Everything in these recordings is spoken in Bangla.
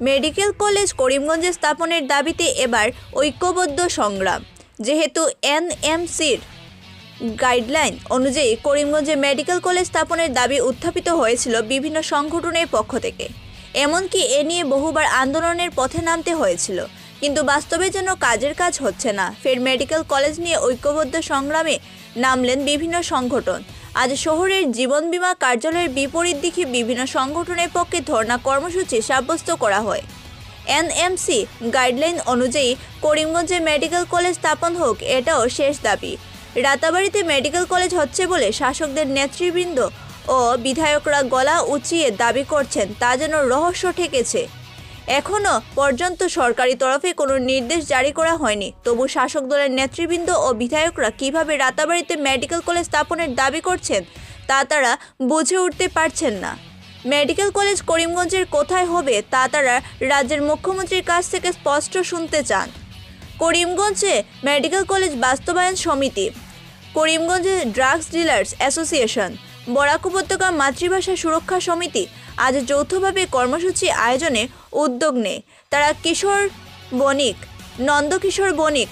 মেডিকেল কলেজ করিমগঞ্জে স্থাপনের দাবিতে এবার ঐক্যবদ্ধ সংগ্রাম। যেহেতু এনএমসির গাইডলাইন অনুযায়ী করিমগঞ্জে মেডিকেল কলেজ স্থাপনের দাবি উত্থাপিত হয়েছিল বিভিন্ন সংগঠনের পক্ষ থেকে, এমনকি এ নিয়ে বহুবার আন্দোলনের পথে নামতে হয়েছিল, কিন্তু বাস্তবে যেন কাজের কাজ হচ্ছে না। ফের মেডিকেল কলেজ নিয়ে ঐক্যবদ্ধ সংগ্রামে নামলেন বিভিন্ন সংগঠন। আজ শহরের জীবন বীমা কার্যালয়ের বিপরীত দিকে বিভিন্ন সংগঠনের পক্ষে ধর্ণা কর্মসূচি সাব্যস্ত করা হয়। এনএমসি গাইডলাইন অনুযায়ী করিমগঞ্জে মেডিকেল কলেজ স্থাপন হোক, এটাও শেষ দাবি। রাতাবাড়িতে মেডিকেল কলেজ হচ্ছে বলে শাসকদের নেতৃবৃন্দ ও বিধায়করা গলা উঁচিয়ে দাবি করছেন, তা যেন রহস্য ঠেকেছে। এখনও পর্যন্ত সরকারি তরফে কোনো নির্দেশ জারি করা হয়নি, তবু শাসক দলের নেতৃবৃন্দ ও বিধায়করা কিভাবে রাতাবাড়িতে মেডিকেল কলেজ স্থাপনের দাবি করছেন তা তারা বুঝে উঠতে পারছেন না। মেডিকেল কলেজ করিমগঞ্জের কোথায় হবে তা তারা রাজ্যের মুখ্যমন্ত্রীর কাছ থেকে স্পষ্ট শুনতে চান। করিমগঞ্জে মেডিকেল কলেজ বাস্তবায়ন সমিতি, করিমগঞ্জে ড্রাগস ডিলার্স অ্যাসোসিয়েশন, বরাক উপত্যকা মাতৃভাষা সুরক্ষা সমিতি আজ যৌথভাবে কর্মসূচি আয়োজনে উদ্যোগ নেয়। তারা কিশোর বণিক, নন্দকিশোর বণিক,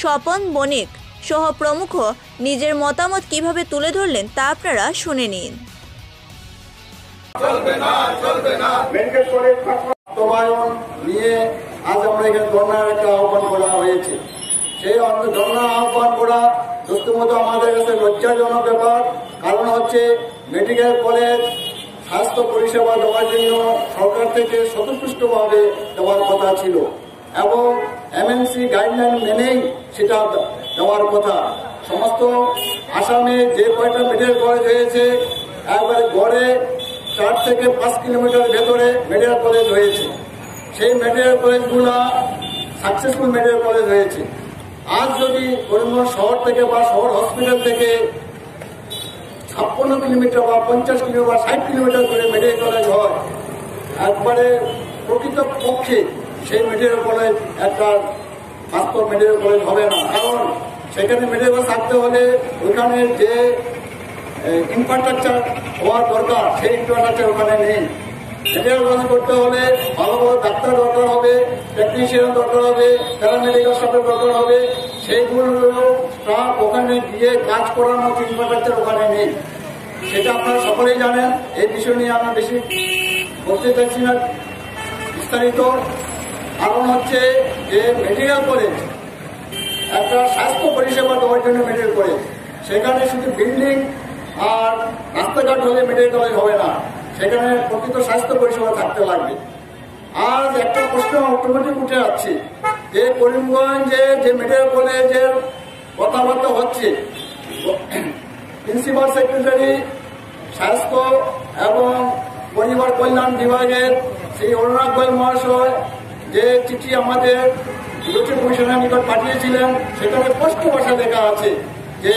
স্বপন বণিক সহ প্রমুখ নিজের মতামত কিভাবে তুলে ধরলেন তা আপনারা শুনে নিন। মেডিকেল কলেজ বাস্তবায়ন নিয়ে আজ আমরা এখানে ধর্ণার একটা আহ্বান করা হয়েছে। সেই ধর্ণা আহ্বান করা প্রথমত আমাদের কাছে লজ্জাজনক ব্যাপার। কারণ হচ্ছে মেডিকেল কলেজ স্বাস্থ্য পরিষেবা দেওয়ার জন্য সরকার থেকে স্বতঃস্ফূর্তভাবে দেওয়ার কথা ছিল এবং এমএনসি গাইডলাইন মেনেই সেটা দেওয়ার কথা। সমস্ত আসামে যে কয়টা মেডিকেল কলেজ হয়েছে একবারে গড়ে 4 থেকে 5 কিলোমিটার ভেতরে মেডিকেল কলেজ হয়েছে। সেই মেডিকেল কলেজগুলা সাকসেসফুল মেডিকেল কলেজ হয়েছে। আজ যদি করিমগঞ্জ শহর থেকে বা শহর হসপিটাল থেকে 56 কিলোমিটার বা 50 কিলোমিটার বা 60 কিলোমিটার করে মেডিকেল কলেজ হয়, একবারে প্রকৃত পক্ষে সেই মেডিকেল কলেজ একটা বাস্তব মেডিকেল কলেজ হবে না। কারণ সেখানে মেডিকেল কলেজ থাকতে হলে ওইখানে যে ইনফ্রাস্ট্রাকচার হওয়ার দরকার সেই ইনফ্রাস্ট্রাকচার ওখানে নেই। মেডিকেল কলেজ করতে হলে ভালো ভালো ডাক্তার দরকার হবে, টেকনিশিয়ান দরকার হবে, প্যারামেডিক্যাল স্টাফের দরকার হবে। সেইগুলো স্টাফ ওখানে গিয়ে কাজ করার মতো ইনফ্রাস্ট্রাকচার ওখানে নেই। সেটা আপনারা সকলেই জানেন। এই বিষয় নিয়ে আমরা বেশি বলতে চাইছি না বিস্তারিত। কারণ হচ্ছে যে মেডিকেল কলেজ একটা স্বাস্থ্য পরিষেবা দেওয়ার জন্য মেডিকেল কলেজ, সেখানে শুধু বিল্ডিং আর রাস্তাঘাট হলে মেডিকেল কলেজ হবে না, সেখানে প্রকৃত স্বাস্থ্য পরিষেবা থাকতে লাগবে। আজ একটা প্রশ্ন অটোমেটিক উঠে আসছে যে করিমগঞ্জে যে মেডিকেল কলেজের কথাবার্তা হচ্ছে, প্রিন্সিপাল সেক্রেটারি স্বাস্থ্য এবং পরিবার কল্যাণ বিভাগের শ্রী অনুরাগ গোয়েল মহাশয় যে চিঠি আমাদের ইলেকশন কমিশনের নিকট পাঠিয়েছিলেন, সেখানে স্পষ্ট ভাষায় লেখা আছে যে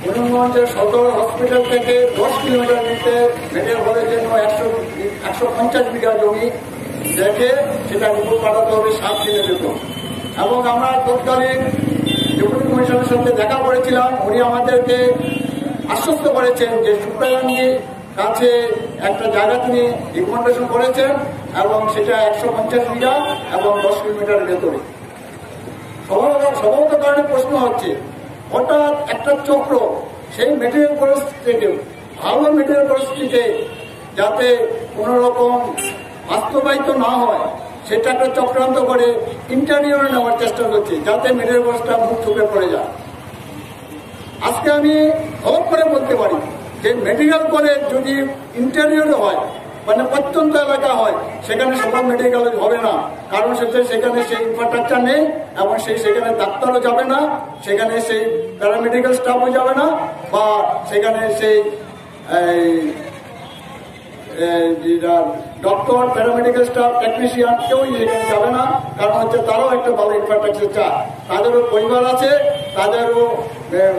করিমগঞ্জের সদর হসপিটাল থেকে 10 কিলোমিটার নিতে মেডিকেল কলেজের জন্য 150 বিঘা জমি দেখে সেটা রিপোর্ট পাঠাতে হবে 7 দিনের ভেতর। এবং আমরা তৎকালীন ডেপুটি কমিশনের সাথে দেখা করেছিলাম, উনি আমাদেরকে আশ্বস্ত করেছেন যে সুপ্রায়ঙ্গী কাছে একটা জায়গা তিনি রিকমেন্ডেশন করেছেন এবং সেটা 150 বিঘা এবং 10 কিলোমিটারের ভেতরে। সম্ভবত কারণে প্রশ্ন হচ্ছে হঠাৎ একটা চক্র সেই মেটেরিয়াল কলেজ থেকে ভালো মেটেরিয়াল কলেজ থেকে যাতে কোন রকম বাস্তবায়িত না হয় সেটা একটা চক্রান্ত করে ইন্টারিয়রে নেওয়ার চেষ্টা করছে, যাতে মেটেরিয়াল কলেজটা মুখ থুপে পড়ে যায়। আজকে আমি খবর করে বলতে পারি যে মেডিকেল কলেজ যদি ইন্টারিয়রে হয় মানে প্রত্যন্ত এলাকা হয়, সেখানে সবার মেডিকেল কলেজ হবে না। কারণ সেখানে সেই ইনফ্রাস্ট্রাকচার নেই এবং সেখানে ডাক্তারও যাবে না, সেখানে সেই প্যারামেডিক্যাল স্টাফও যাবে না, বা সেখানে সেই ডক্টর, প্যারামেডিক্যাল স্টাফ, টেকনিশিয়ান কেউই সেখানে যাবে না। কারণ হচ্ছে তারাও একটা ভালো ইনফ্রাস্ট্রাকচার চায়, তাদেরও পরিবার আছে, তাদেরও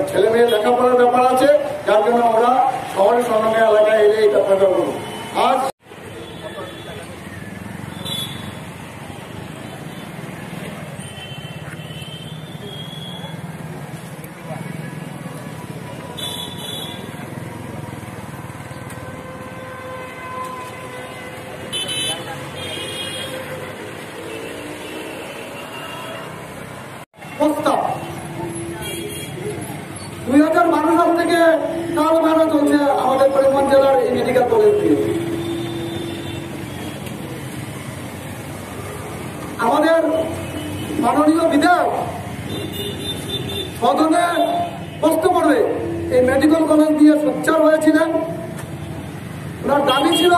ছেলে মেয়ে লেখাপড়ার ব্যাপার আছে, যার জন্য ওরা শহরে স্বর্ণময় এলাকায় এলে এটা প্রচার করুন। আজ নিয়ে সোচ্চার হয়েছিলেন। ওনার দাবি ছিল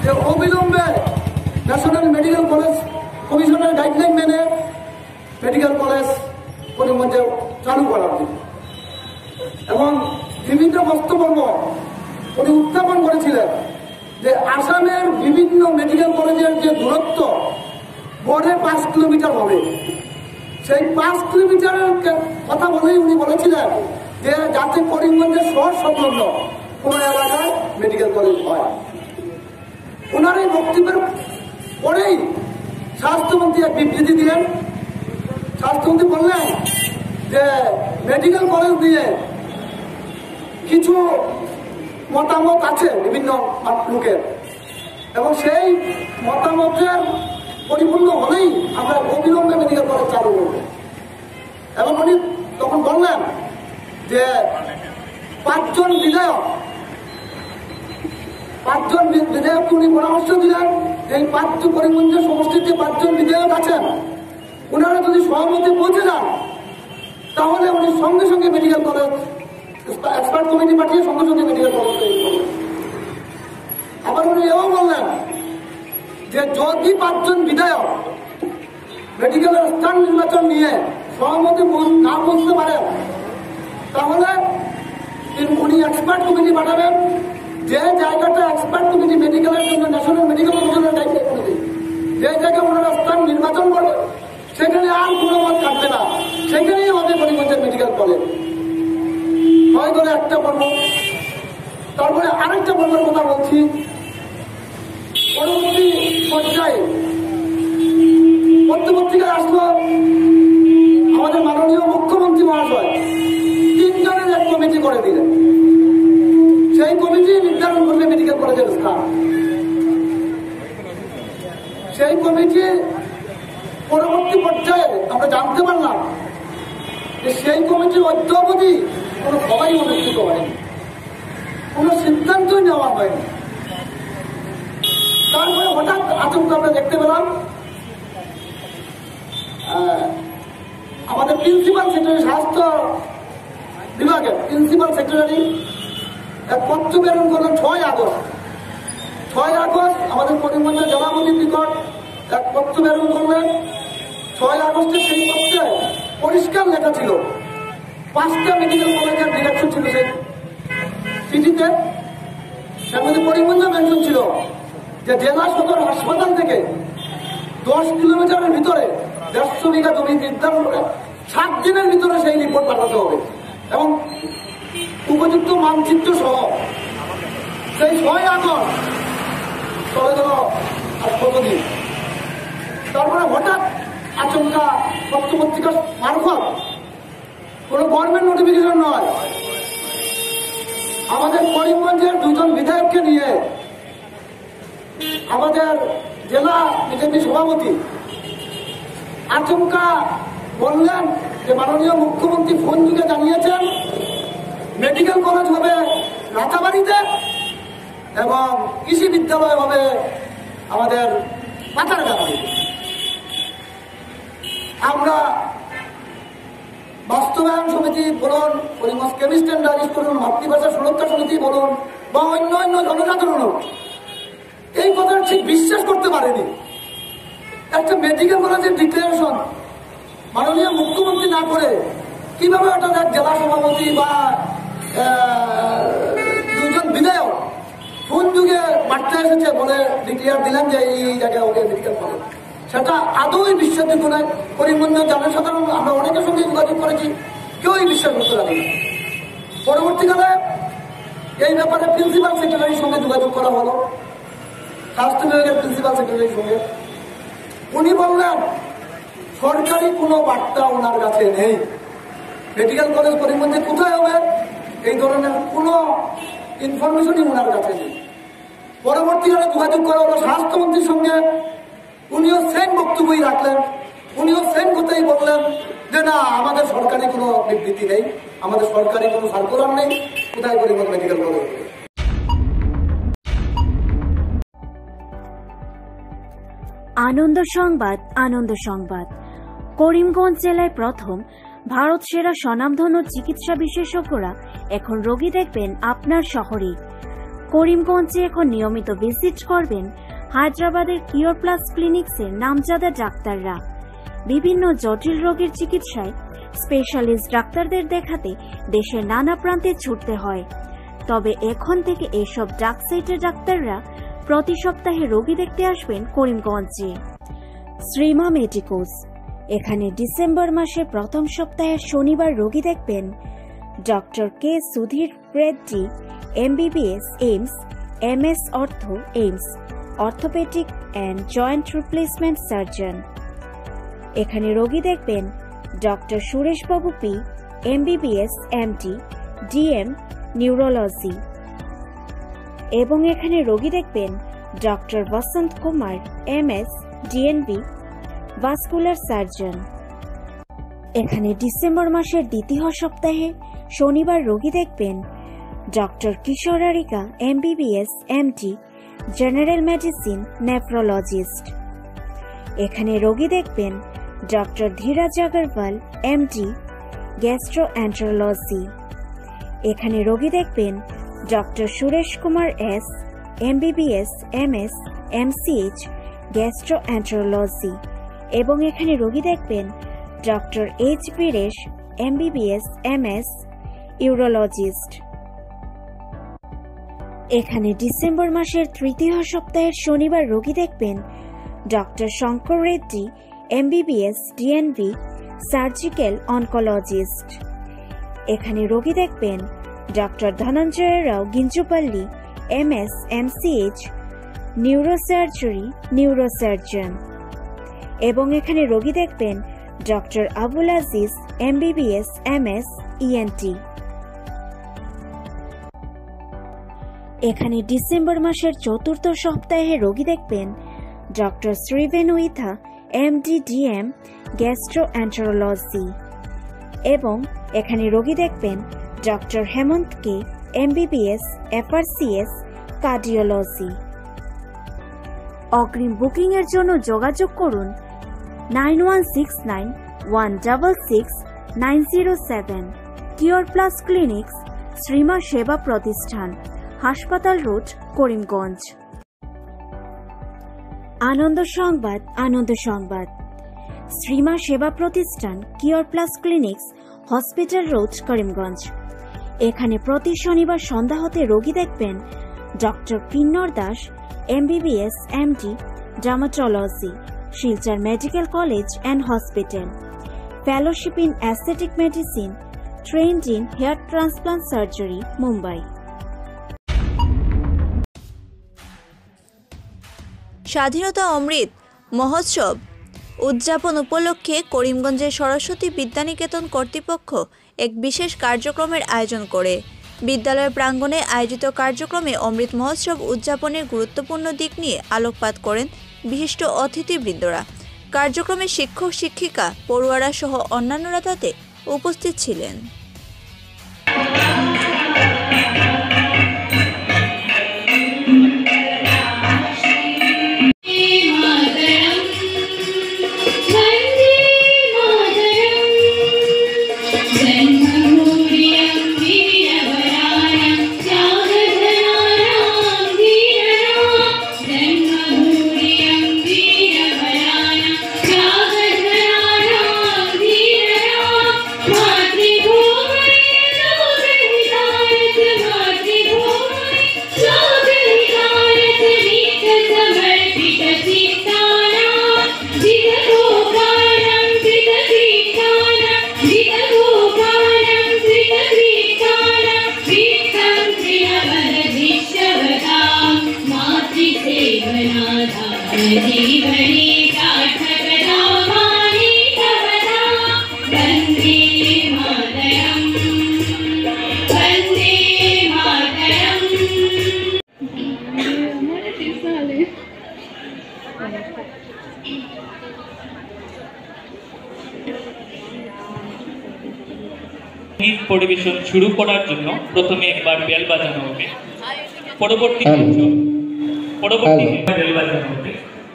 যে অবিলম্বে ন্যাশনাল মেডিকেল কলেজ কমিশনের গাইডলাইন মেনে মেডিকেল কলেজ করিমগঞ্জে চালু করা হবে এবং বিভিন্ন বক্তব্য উনি উত্থাপন করেছিলেন যে আসামের বিভিন্ন মেডিকেল কলেজের যে দূরত্ব গড়ে 5 কিলোমিটার হবে, সেই 5 কিলোমিটারের কথা বলেই উনি বলেছিলেন যে যাতে করিমগঞ্জের শহর সংলগ্ন কোন এলাকায় মেডিকেল কলেজ হয়। ওনার এই বক্তব্যের পরেই স্বাস্থ্যমন্ত্রী এক বিবৃতি দিলেন। স্বাস্থ্যমন্ত্রী বললেন যে মেডিকেল কলেজ নিয়ে কিছু মতামত আছে বিভিন্ন লোকের এবং সেই মতামতের পরিপূর্ণ হলেই আমরা অবিলম্বে মেডিকেল কলেজ চালু করব। এবং উনি তখন বললেন যে 5 জন বিধায়ক উনি পরামর্শ দিলেন এই 5 করিমগঞ্জের সমষ্টির যে 5 জন বিধায়ক আছেন ওনারা যদি সহমতে পৌঁছে যান তাহলে উনি সঙ্গে সঙ্গে মেডিকেল কলেজ এক্সপার্ট কমিটি পাঠিয়ে সঙ্গে সঙ্গে মেডিকেল কলেজ তৈরি করবেন। আবার উনি এও বললেন যে যদি 5 জন বিধায়ক মেডিকেলের স্থান নির্বাচন নিয়ে সহমতে না পৌঁছতে পারেন তাহলে উনি এক্সপার্ট কমিটি পাঠাবেন, যে জায়গাটা এক্সপার্ট কমিটি মেডিকেলের জন্য ন্যাশনাল মেডিকেল কমিশনের দায়িত্ব কমিটি যে জায়গায় ওনারা স্থান নির্বাচন করবে সেখানে আর কোনো মত কাটবে না, সেখানেই হবে করিমগঞ্জের মেডিকেল কলেজ। হয় করে একটা পর্ব, তারপরে আরেকটা পর্বের কথা বলছি। পরবর্তী পর্যায়ে পত্রপত্রিকায় আসলো আমাদের মাননীয় মুখ্যমন্ত্রী মহাশয় 3 জনের এক কমিটি করে দিলেন। সেই কমিটি নির্ধারণ করবে মেডিকেল কলেজের স্থান। সেই কমিটি পরবর্তী পর্যায়ে আমরা জানতে পারলাম যে সেই কমিটির অদ্যাবধি কোনো সভাই অনুষ্ঠিত হয়নি, কোনো সিদ্ধান্তই নেওয়া হয়নি। তারপরে হঠাৎ আচমকা আমরা দেখতে পেলাম আমাদের প্রিন্সিপাল সেক্রেটারি, স্বাস্থ্য বিভাগের প্রিন্সিপাল সেক্রেটারি এক পত্র প্রেরণ করলেন 6 আগস্ট। 6 আগস্ট আমাদের করিমগঞ্জের জেলাপতির নিকট এক পত্র প্রেরণ করলেন। 6 আগস্টের সেই পত্রে পরিষ্কার লেখা ছিল 5টা মেডিকেল কলেজের ডিরেকশন ছিল সেই চিঠিতে। তার মধ্যে করিমগঞ্জ মেনশন ছিল যে জেলা সদর হাসপাতাল থেকে 10 কিলোমিটারের ভিতরে 150 বিঘা জমি নির্ধারণ করে 7 দিনের ভিতরে সেই রিপোর্ট পাঠাতে হবে এবং উপযুক্ত মানচিত্র সহ। সেই 6 আগস্ট চলে গেল আর কতদিন। তারপরে হঠাৎ আচমকা পত্রপত্রিকা মারফত কোন গভর্নমেন্ট নোটিফিকেশন নয়, আমাদের করিমগঞ্জের 2 জন বিধায়ককে নিয়ে আমাদের জেলা বিজেপি সভাপতি আচমকা বললেন যে মাননীয় মুখ্যমন্ত্রী ফোন যুগে জানিয়েছেন মেডিকেল কলেজ হবে রাতাবাড়িতে এবং কৃষি বিদ্যালয় হবে আমাদের পাথারঘাটে। আমরা বাস্তবায়ন সমিতি বলুন, করিমগঞ্জ কেমিস্ট অ্যান্ড ডায়েরিস্ট বলুন, মাতৃভাষা সুরক্ষা সমিতি বলুন বা অন্য জনসাধারণ এই কথাটা ঠিক বিশ্বাস করতে পারেনি। একটা মেডিকেল কলেজের ডিক্লারেশন মাননীয় মুখ্যমন্ত্রী না করে কিভাবে ওটা জেলা সভাপতি বা 2 জন বিধায়ক ফোন যুগে বার্তা এসেছে বলে ডিক্লেয়ার দিলেন যে এই জায়গায় ওকে মেডিকেল কলেজ, সেটা আদৌই বিশ্বাসযোগ্য নয়। করিমগঞ্জ জনসাধারণ আমরা অনেকের সঙ্গে যোগাযোগ করেছি, কেউই বিশ্বাস করতে পারেনি। পরবর্তীকালে এই ব্যাপারে প্রিন্সিপাল সেক্রেটারির সঙ্গে যোগাযোগ করা হলো, স্বাস্থ্য বিভাগের প্রিন্সিপাল সেক্রেটারির সঙ্গে। উনি বললেন সরকারি কোনো বার্তা ওনার কাছে নেই, মেডিকেল কলেজ করিমগঞ্জে কোথায় হবে এই ধরনের কোনো ইনফরমেশনই ওনার কাছে নেই। পরবর্তীকালে যোগাযোগ করা হলো স্বাস্থ্যমন্ত্রীর সঙ্গে, উনিও সেম বক্তব্যই রাখলেন, উনিও সেম কথাই বললেন যে না আমাদের সরকারি কোনো বিবৃতি নেই, আমাদের সরকারি কোনো সার্কুলার নেই, কোথায় করিমগঞ্জ মেডিকেল কলেজ। আনন্দ সংবাদ, আনন্দ সংবাদ। করিমগঞ্জ জেলায় প্রথম ভারত সেরা স্বনামধন্য চিকিৎসা বিশেষজ্ঞরা এখন রোগী দেখবেন আপনার শহরে। করিমগঞ্জে এখন নিয়মিত ভিজিট করবেন হায়দ্রাবাদের কিওর প্লাস ক্লিনিক্সের নামজাদা ডাক্তাররা। বিভিন্ন জটিল রোগের চিকিৎসায় স্পেশালিস্ট ডাক্তারদের দেখাতে দেশের নানা প্রান্তে ছুটতে হয়। তবে এখন থেকে এসব ডাক সাইটের ডাক্তাররা প্রতি সপ্তাহে রোগী দেখতে আসবেন করিমগঞ্জে। শ্রীমা মেডিকোস, এখানে ডিসেম্বর মাসের প্রথম সপ্তাহের শনিবার রোগী দেখবেন doctor K Sudhir Reddy, MBBS, AIIMS, MS ortho, AIIMS, orthopaedic and joint replacement surgeon. এখানে রোগী দেখবেন doctor Suresh Babu P, MBBS, MD, DM, neurology. এবং এখানে রোগী দেখবেন doctor Basanta Kumar, MS, DNB, vascular surgeon. এখানে ডিসেম্বর মাসের দ্বিতীয় সপ্তাহে শনিবার রোগী দেখবেন ডক্টর কিশোরারিকা, MBBS, MD, general medicine, nephrologist. এখানে রোগী দেখবেন doctor Dhiraj Agarwal, MD, gastroenterology. এখানে রোগী দেখবেন doctor Suresh Kumar S, MBBS, MS, MCH, gastroenterology. এবং এখানে রোগী দেখবেন doctor H Biresh, MBBS, MS, urologist. এখানে ডিসেম্বর মাসের তৃতীয় সপ্তাহের শনিবার রোগী দেখবেন doctor Shankar Reddy, MBBS, DNB, surgical oncologist. এখানে রোগী দেখবেন ডক্টর ধনঞ্জয় রাও গিঞ্জুপাল্লি, MS, MCH, নিউরোসার্জারি, নিউরোসার্জন। এবং এখানে রোগী দেখবেন doctor Abul Aziz, MBBS, MS, ENT। এখানে ডিসেম্বর মাসের চতুর্থ সপ্তাহে রোগী দেখবেন ডক্টর শ্রীভেনু ইথা, MD, DM, গ্যাস্ট্রোএন্টারোলজি। এবং এখানে রোগী দেখবেন ডক্টর হেমন্ত কে, MBBS, FRCS, কার্ডিওলজি। অগ্রিম বুকিং এর জন্য যোগাযোগ করুন 9169166907। Cure plus clinics, Srima Seva প্রতিষ্ঠান, হাসপাতাল রোড, করিমগঞ্জ। আনন্দ সংবাদ, আনন্দ সংবাদ। Shrima Seva Pratishthan, cure plus clinics, hospital road, Karimganj. এখানে প্রতি শনিবার সন্ধ্যা হতে রোগী দেখবেন doctor Kinnar Das, MBBS, MD, dermatology, Silchar medical college and hospital, fellowship in aesthetic medicine, trained in hair transplant surgery, Mumbai. স্বাধীনতা অমৃত মহোৎসব উদযাপন উপলক্ষে করিমগঞ্জের সরস্বতী বিদ্যানিকেতন কর্তৃপক্ষ এক বিশেষ কার্যক্রমের আয়োজন করে। বিদ্যালয়ের প্রাঙ্গণে আয়োজিত কার্যক্রমে অমৃত মহোৎসব উদযাপনের গুরুত্বপূর্ণ দিক নিয়ে আলোকপাত করেন বিশিষ্ট অতিথিবৃন্দরা। কার্যক্রমে শিক্ষক, শিক্ষিকা, পড়ুয়ারা সহ অন্যান্যরা তাতে উপস্থিত ছিলেন। পরিবেশন শুরু করার জন্য প্রথমে একবার বেল বাজানো হবে, পরবর্তী বেল বাজানো হবে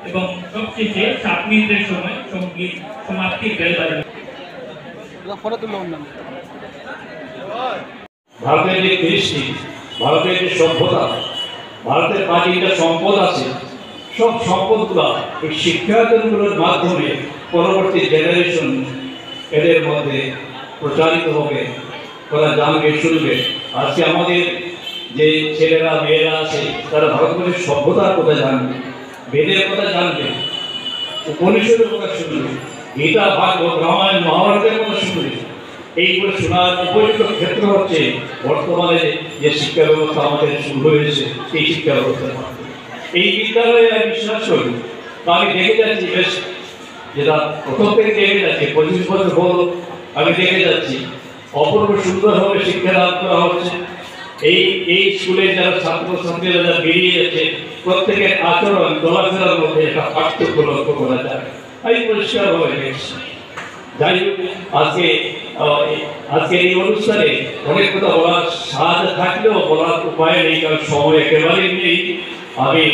এবং সবশেষে 7 মিনিটের সময় সঙ্গীত সমাপ্তি বেল বাজানো। ভারতের যে কৃষ্টি, ভারতের যে সভ্যতা, ভারতের প্রাচীনটা সম্পদ আছে, সব সম্পদগুলো এই শিক্ষাকেন্দ্রগুলোর মাধ্যমে পরবর্তী জেনারেশন এদের মধ্যে প্রচারিত হবে, ওরা জানবে, শুনবে। আজকে আমাদের যে ছেলেরা মেয়েরা আছে তারা ভারতবর্ষের সভ্যতার কথা জানবে, বেদের কথা জানবে, উপনিষদের কথা শুনবে, গীতা, ভাগবত, রামায়ণ, মহাভারতের কথা শুনবে। এইগুলো শোনার উপযুক্ত ক্ষেত্র হচ্ছে বর্তমানে যে শিক্ষা ব্যবস্থা আমাদের শুরু হয়েছে, এই শিক্ষা ব্যবস্থার মাধ্যমে এই বিদ্যালয়ে আমি বিশ্বাস করি। আমি দেখে যাচ্ছি, বেশ যেটা প্রথম থেকে দেখে যাচ্ছি, 25 বছর হল আমি দেখে যাচ্ছি অপূর্ব সুন্দরভাবে শিক্ষাদান করা হচ্ছে। এই স্কুলে যারা ছাত্রছাত্রীরা যারা বেরিয়ে যাচ্ছে, প্রত্যেকের আচরণ চলাফেরার মধ্যে একটা পার্থক্য লক্ষ্য করা যায়। আমি পরিষ্কারভাবে দেখছি। যাই হোক, আজকে এই অনুষ্ঠানে অনেক কথা বলার সাহায্য থাকলেও বলার উপায় নেই, কারণ সময় একেবারেই নেই। আমি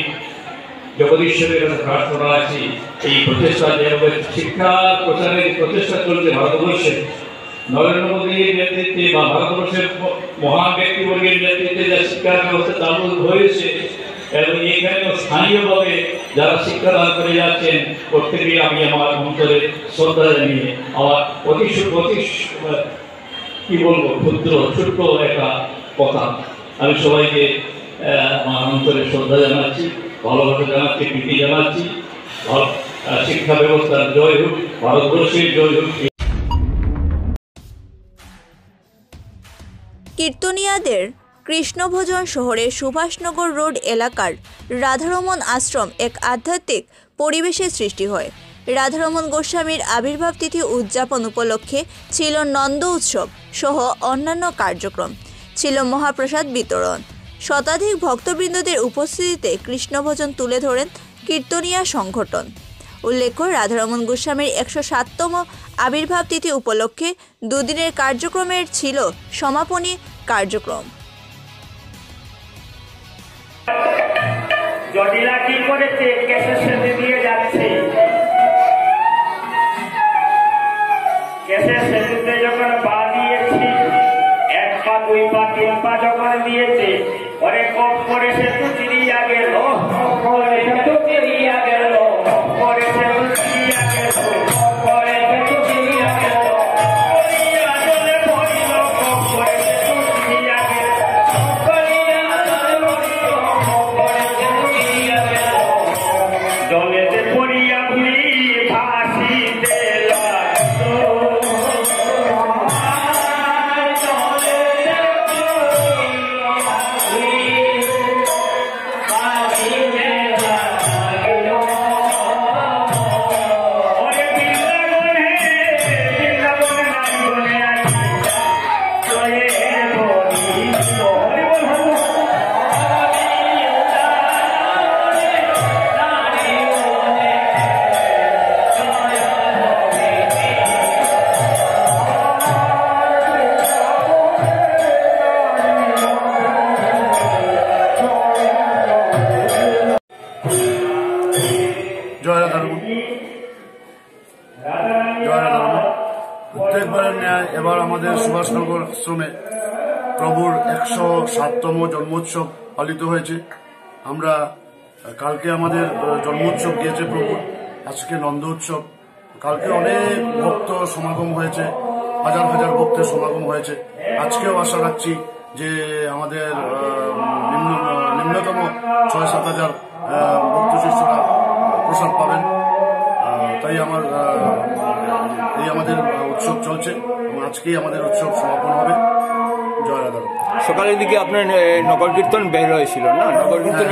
জগদীশ্বরের কাছে প্রার্থনা আছি, এই প্রচেষ্টা যেভাবে শিক্ষা প্রচারের প্রচেষ্টা চলছে ভারতবর্ষে, নরেন্দ্র মোদীর নেতৃত্বে বা ভারতবর্ষের মহান ব্যক্তিবর্গের নেতৃত্বে যা শিক্ষা ব্যবস্থা চালু হয়েছে এবং এখানেও স্থানীয়ভাবে যারা শিক্ষাদান করে যাচ্ছেন, প্রত্যেকেই আমি আমার অন্তরে শ্রদ্ধা জানিয়ে আমার অতি কি বলবো, ক্ষুদ্র ছোট্ট একটা কথা আমি সবাইকে আমার অন্তরে শ্রদ্ধা জানাচ্ছি, ভালোবাসা জানাচ্ছি, প্রীতি জানাচ্ছি। শিক্ষা ব্যবস্থার জয় হোক, ভারতবর্ষের জয় হোক। কীর্তনিয়াদের কৃষ্ণভোজন শহরের সুভাষনগর রোড এলাকার রাধারমণ আশ্রম এক আধ্যাত্মিক পরিবেশের সৃষ্টি হয়। রাধারমণ গোস্বামীর আবির্ভাব তিথি উদযাপন উপলক্ষে ছিল নন্দ উৎসব সহ অন্যান্য কার্যক্রম, ছিল মহাপ্রসাদ বিতরণ। শতাধিক ভক্তবৃন্দদের উপস্থিতিতে কৃষ্ণভোজন তুলে ধরেন কীর্তনিয়া সংগঠন। উল্লেখ্য, রাধারমণ গোস্বামীর 107তম আবির্ভাব তিথি উপলক্ষে দুদিনের কার্যক্রমের ছিল সমাপনী কার্যক্রম। জটিলা কি করেছে, গ্যাসের সাথে দিয়ে যাচ্ছে, গ্যাসের সেতুতে যখন পা দিয়েছি, 1 পা 2 পা 3 পা যখন দিয়েছে, পরে কপ করে সেতু চিরিয়া গেল, পরে সেতু চিরিয়া গেল, পরে সেতু চিরিয়া গেল, পরে সেতু চিরিয়া গেল, জলে ভরিল, কপ করে সেতু চিরিয়া গেল, জলেতে পড়িয়া ভুলি ভাসিতে লাগলো। প্রত্যেকবারের ন্যায় এবার আমাদের সুভাষনগর আশ্রমে প্রভুর 107তম জন্মোৎসব পালিত হয়েছে। আমরা কালকে আমাদের জন্মোৎসব গিয়েছে প্রভুর, আজকে নন্দ উৎসব। কালকে অনেক ভক্ত সমাগম হয়েছে, হাজার হাজার ভক্তের সমাগম হয়েছে। আজকেও আশা রাখছি যে আমাদের নিম্নতম 6-7 হাজার ভক্ত শিষ্যরা প্রসাদ পাবেন। তাই এই আমাদের উৎসব চলছে এবং আজকেই আমাদের উৎসব সমাপন হবে। জয় রাধা। সকালের দিকে আপনার নগর কীর্তন বের হয়েছিল না? নগর কীর্তন